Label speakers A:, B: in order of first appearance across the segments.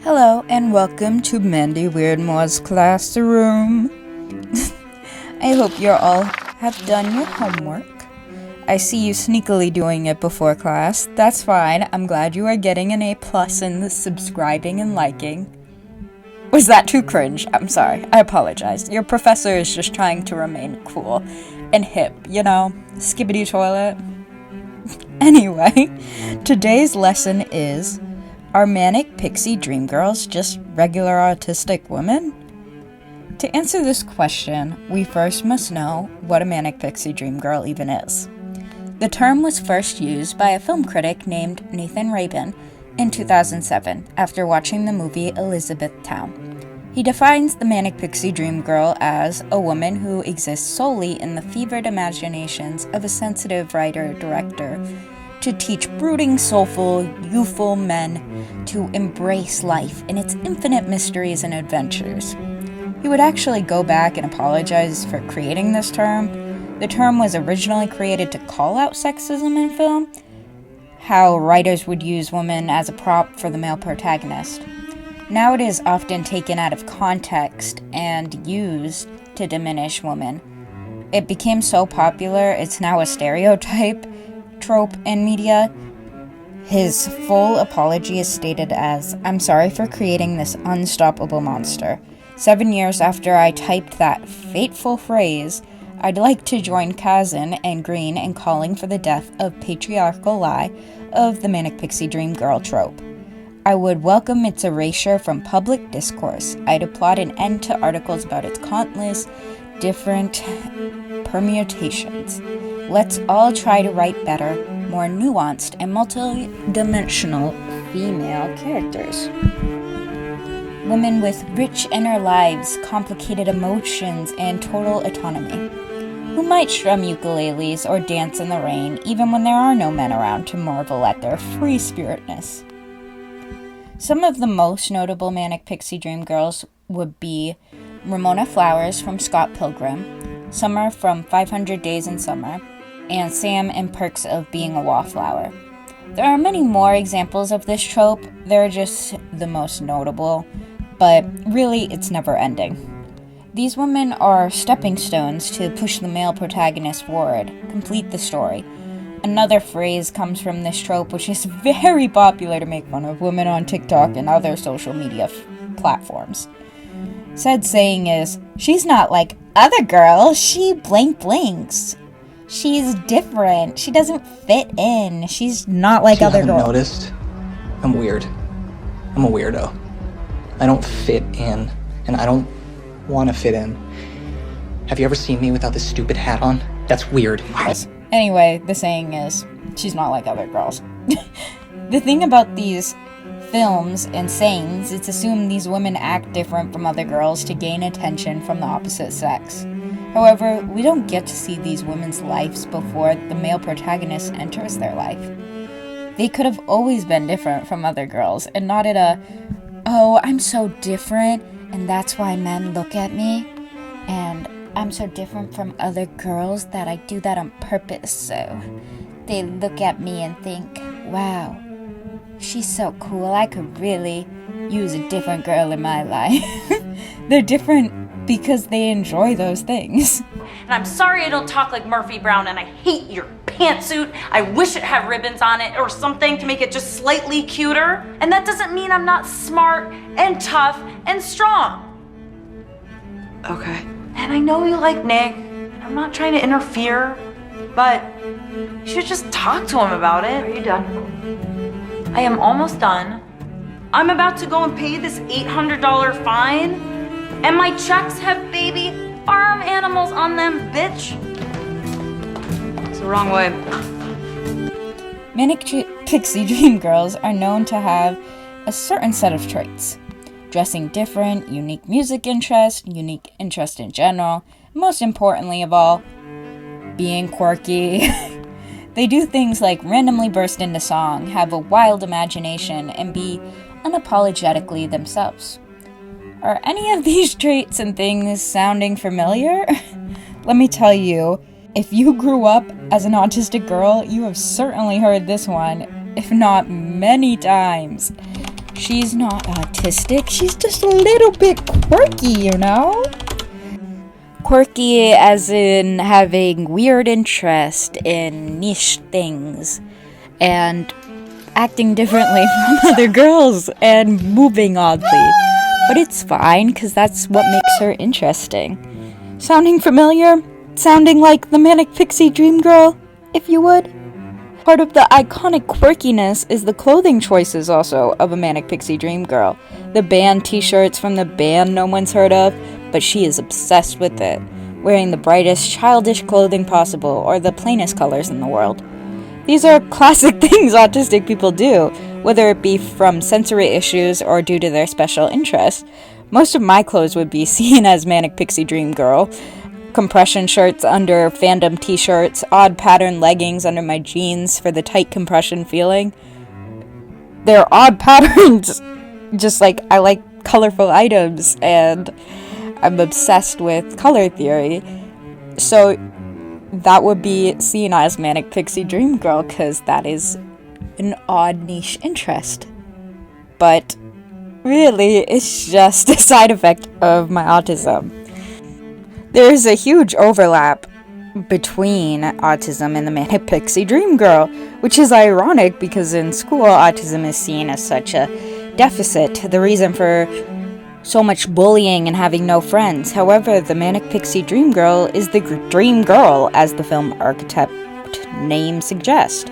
A: Hello and welcome to Mandy Weirdmore's classroom. I hope you all have done your homework. I see you sneakily doing it before class. That's fine. I'm glad you are getting an A+ in the subscribing and liking. Was that too cringe? I'm sorry. I apologize. Your professor is just trying to remain cool and hip, you know? Skibbity toilet. Anyway, today's lesson is: are manic pixie dream girls just regular autistic women? To answer this question, we first must know what a manic pixie dream girl even is. The term was first used by a film critic named Nathan Rabin in 2007 after watching the movie Elizabethtown. He defines the manic pixie dream girl as a woman who exists solely in the fevered imaginations of a sensitive writer-director to teach brooding, soulful, youthful men to embrace life in its infinite mysteries and adventures. He would actually go back and apologize for creating this term. The term was originally created to call out sexism in film, how writers would use women as a prop for the male protagonist. Now it is often taken out of context and used to diminish women. It became so popular, it's now a stereotype trope in media. His full apology is stated as, "I'm sorry for creating this unstoppable monster. 7 years after I typed that fateful phrase, I'd like to join Kazan and Green in calling for the death of patriarchal lie of the manic pixie dream girl trope. I would welcome its erasure from public discourse. I'd applaud an end to articles about its countless different permutations. Let's all try to write better, more nuanced, and multi-dimensional female characters. Women with rich inner lives, complicated emotions, and total autonomy, who might strum ukuleles or dance in the rain, even when there are no men around to marvel at their free-spiritness." Some of the most notable manic pixie dream girls would be Ramona Flowers from Scott Pilgrim, Summer from 500 Days in Summer, and Sam in Perks of Being a Wallflower. There are many more examples of this trope. They're just the most notable, but really it's never ending. These women are stepping stones to push the male protagonist forward, complete the story. Another phrase comes from this trope, which is very popular to make fun of women on TikTok and other social media platforms. Said saying is, "She's not like other girls, she blinks. She's different. She doesn't fit in. She's not like other girls."
B: Noticed? I'm weird. I'm a weirdo. I don't fit in, and I don't want to fit in. Have you ever seen me without this stupid hat on? That's weird.
A: Anyway, the saying is, she's not like other girls. The thing about these films and sayings, it's assumed these women act different from other girls to gain attention from the opposite sex. However, we don't get to see these women's lives before the male protagonist enters their life. They could have always been different from other girls, and not in a, "Oh, I'm so different, and that's why men look at me, and I'm so different from other girls that I do that on purpose, so they look at me and think, wow, she's so cool, I could really use a different girl in my life." They're different because they enjoy those things.
C: "And I'm sorry I don't talk like Murphy Brown, and I hate your pantsuit. I wish it had ribbons on it or something to make it just slightly cuter. And that doesn't mean I'm not smart and tough and strong."
D: Okay.
C: And I know you like Nick, and I'm not trying to interfere, but you should just talk to him about it.
D: Are you done?
C: I am almost done. I'm about to go and pay this $800 fine, and my checks have baby farm animals on them, bitch.
D: It's the wrong way.
A: Manic pixie dream girls are known to have a certain set of traits: dressing different, unique music interest, unique interest in general, and most importantly of all, being quirky. They do things like randomly burst into song, have a wild imagination, and be unapologetically themselves. Are any of these traits and things sounding familiar? Let me tell you, if you grew up as an autistic girl, you have certainly heard this one, if not many times. She's not autistic, she's just a little bit quirky, you know? Quirky as in having weird interest in niche things and acting differently from other girls and moving oddly. But it's fine, because that's what makes her interesting. Sounding familiar? Sounding like the Manic Pixie Dream Girl, if you would? Part of the iconic quirkiness is the clothing choices also of a Manic Pixie Dream Girl. The band t-shirts from the band no one's heard of, but she is obsessed with it. Wearing the brightest, childish clothing possible, or the plainest colors in the world. These are classic things autistic people do, whether it be from sensory issues or due to their special interests. Most of my clothes would be seen as Manic Pixie Dream Girl. Compression shirts under fandom t-shirts, odd pattern leggings under my jeans for the tight compression feeling. They're odd patterns, just like I like colorful items, and I'm obsessed with color theory. So that would be seen as Manic Pixie Dream Girl, because that is an odd niche interest. But really, it's just a side effect of my autism. There's a huge overlap between autism and the Manic Pixie Dream Girl, which is ironic because in school, autism is seen as such a deficit, the reason for so much bullying and having no friends. However, the Manic Pixie Dream Girl is the dream girl, as the film archetype name suggests.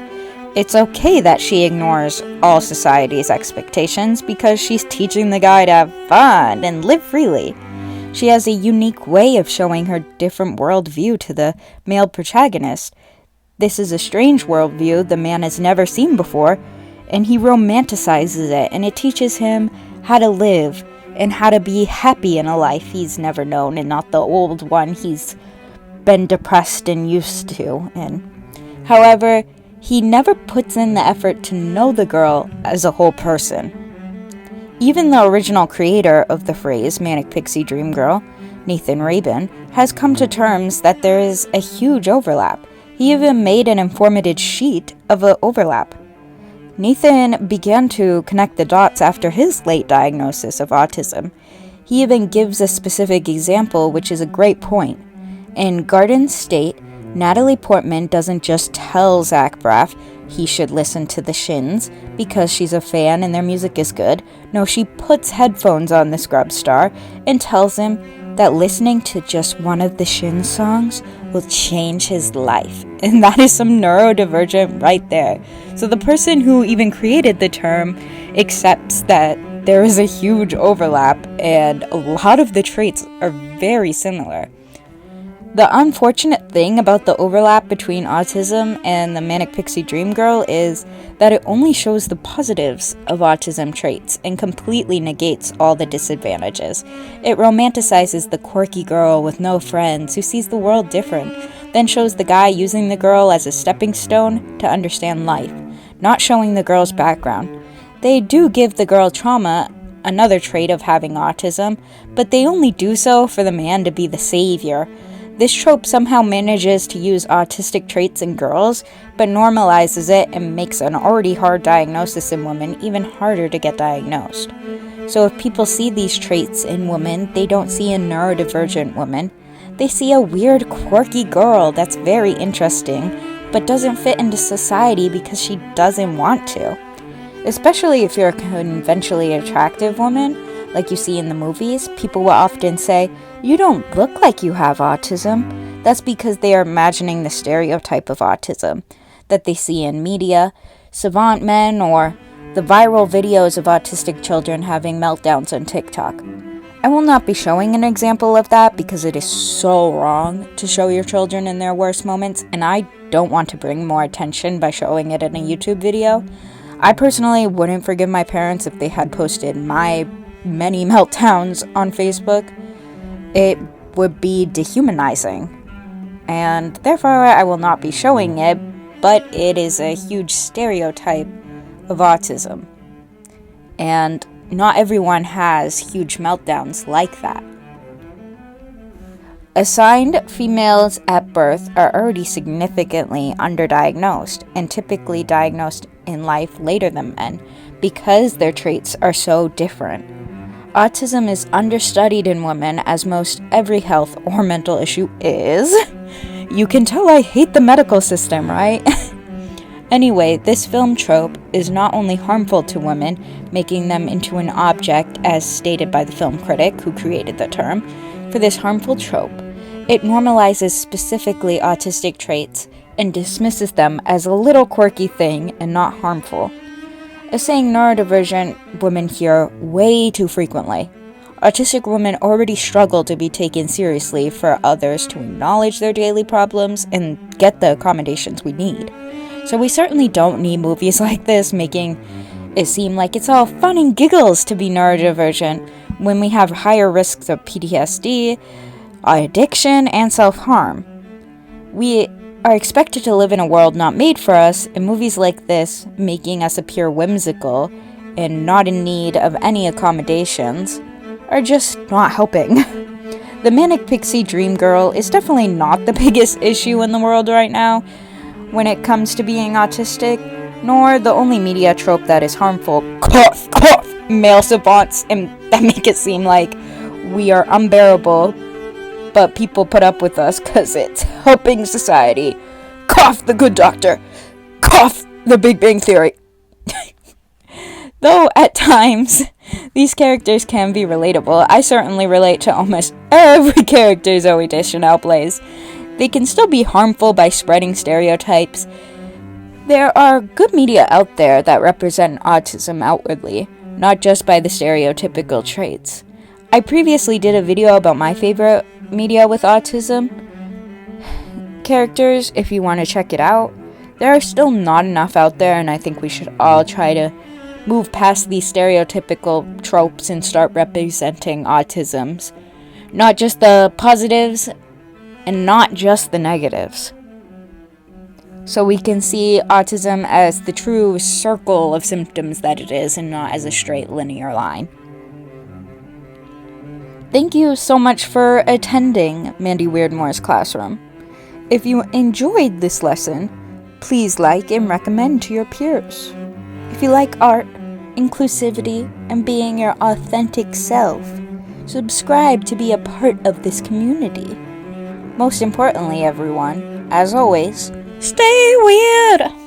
A: It's okay that she ignores all society's expectations because she's teaching the guy to have fun and live freely. She has a unique way of showing her different worldview to the male protagonist. This is a strange worldview the man has never seen before, and he romanticizes it, and it teaches him how to live and how to be happy in a life he's never known and not the old one he's been depressed and used to. And however, he never puts in the effort to know the girl as a whole person. Even the original creator of the phrase Manic Pixie Dream Girl, Nathan Rabin, has come to terms that there is a huge overlap. He even made an informative sheet of an overlap. Nathan began to connect the dots after his late diagnosis of autism. He even gives a specific example, which is a great point. In Garden State, Natalie Portman doesn't just tell Zach Braff he should listen to the Shins because she's a fan and their music is good. No, she puts headphones on the Scrub star and tells him that listening to just one of the Shins songs will change his life. And that is some neurodivergent right there. So the person who even created the term accepts that there is a huge overlap and a lot of the traits are very similar. The unfortunate thing about the overlap between autism and the Manic Pixie Dream Girl is that it only shows the positives of autism traits and completely negates all the disadvantages. It romanticizes the quirky girl with no friends who sees the world different, then shows the guy using the girl as a stepping stone to understand life, not showing the girl's background. They do give the girl trauma, another trait of having autism, but they only do so for the man to be the savior. This trope somehow manages to use autistic traits in girls, but normalizes it and makes an already hard diagnosis in women even harder to get diagnosed. So if people see these traits in women, they don't see a neurodivergent woman. They see a weird, quirky girl that's very interesting, but doesn't fit into society because she doesn't want to. Especially if you're a conventionally attractive woman, like you see in the movies, people will often say, "You don't look like you have autism." That's because they are imagining the stereotype of autism that they see in media, savant men, or the viral videos of autistic children having meltdowns on TikTok. I will not be showing an example of that because it is so wrong to show your children in their worst moments, and I don't want to bring more attention by showing it in a YouTube video. I personally wouldn't forgive my parents if they had posted my many meltdowns on Facebook. It would be dehumanizing, and therefore I will not be showing it, but it is a huge stereotype of autism, and not everyone has huge meltdowns like that. Assigned females at birth are already significantly underdiagnosed and typically diagnosed in life later than men, because their traits are so different. Autism is understudied in women, as most every health or mental issue is. You can tell I hate the medical system, right? Anyway, this film trope is not only harmful to women, making them into an object, as stated by the film critic who created the term, for this harmful trope, it normalizes specifically autistic traits and dismisses them as a little quirky thing and not harmful. A saying neurodivergent women hear way too frequently. Autistic women already struggle to be taken seriously for others to acknowledge their daily problems and get the accommodations we need. So we certainly don't need movies like this making it seem like it's all fun and giggles to be neurodivergent when we have higher risks of PTSD, addiction, and self-harm. We are expected to live in a world not made for us, and movies like this, making us appear whimsical and not in need of any accommodations, are just not helping. The Manic Pixie Dream Girl is definitely not the biggest issue in the world right now when it comes to being autistic, nor the only media trope that is harmful, cough, cough, male savants, and that make it seem like we are unbearable, but people put up with us because it's helping society. Cough, The Good Doctor. Cough, The Big Bang Theory. Though at times, these characters can be relatable. I certainly relate to almost every character Zooey Deschanel plays. They can still be harmful by spreading stereotypes. There are good media out there that represent autism outwardly, not just by the stereotypical traits. I previously did a video about my favorite media with autism characters, if you want to check it out. There are still not enough out there, and I think we should all try to move past these stereotypical tropes and start representing autisms. Not just the positives, and not just the negatives. So we can see autism as the true circle of symptoms that it is, and not as a straight linear line. Thank you so much for attending Mandy Weirdmore's classroom. If you enjoyed this lesson, please like and recommend to your peers. If you like art, inclusivity, and being your authentic self, subscribe to be a part of this community. Most importantly, everyone, as always, stay weird!